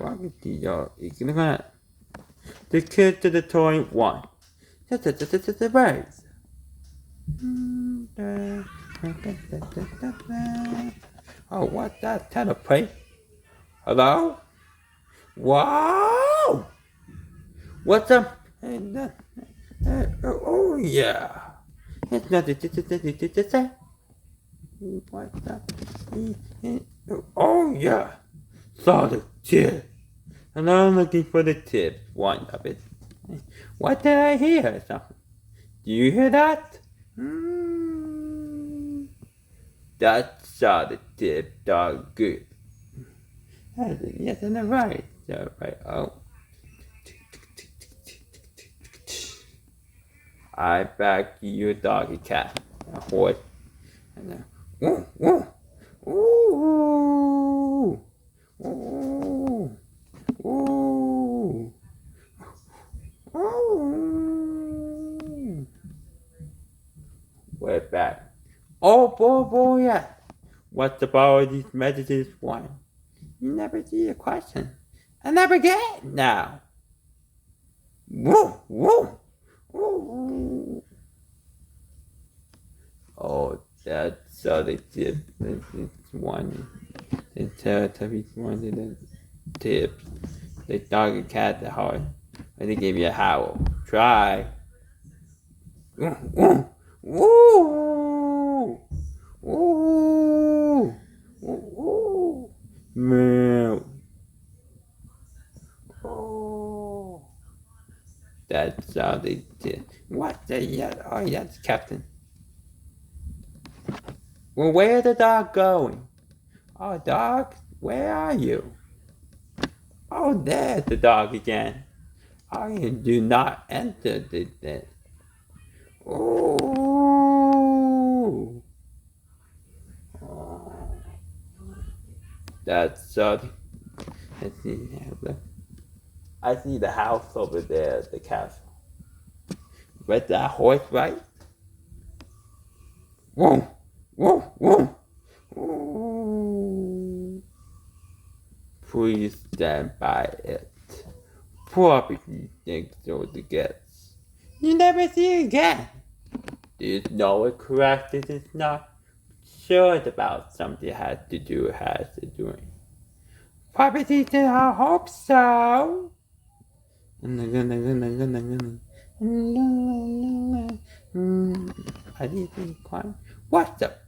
Yo, the kid to the toy one. The birds. Oh, what's that? Teleplay? Hello? Wow! What's up? Oh, yeah. It's not the. What's that? Oh, yeah. Saw the tip. And I'm looking for the tip. One of it. What did I hear? Something. Do you hear that? That saw the tip dog good. Yes, and the right. So, right. Oh. I back you doggy cat. A horse. And then, woo, woo. Ooh. Ooh. Ooh. Ooh. We're back. Oh boy, yeah. What's the power of these messages one? You never see a question. I never get now. Woo, woo, woo. Oh, that's so the tip. It's one. The Teletubbies wanted the tips. The dog and cat the heart. And they gave you a howl. Try. Woo, woo, woo, woo, woo, meow. Oh, that's how they did. What the yeah? Oh, yeah, it's Captain. Well, where's the dog going? Oh, dog, where are you? Oh, there's the dog again. I do not enter the. Oh, that's let's see. I see the house over there, the castle. But that horse, right? Whoa, whoa, whoa. Ooh. Please stand by it. Property thinks so the gets. You never see it again. There's no correct it is not sure about something has to do. Property said I hope so. I didn't quite. What's up?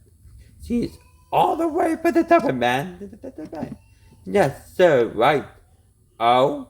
She's all the way for the top, man. Yes, sir, right. Oh,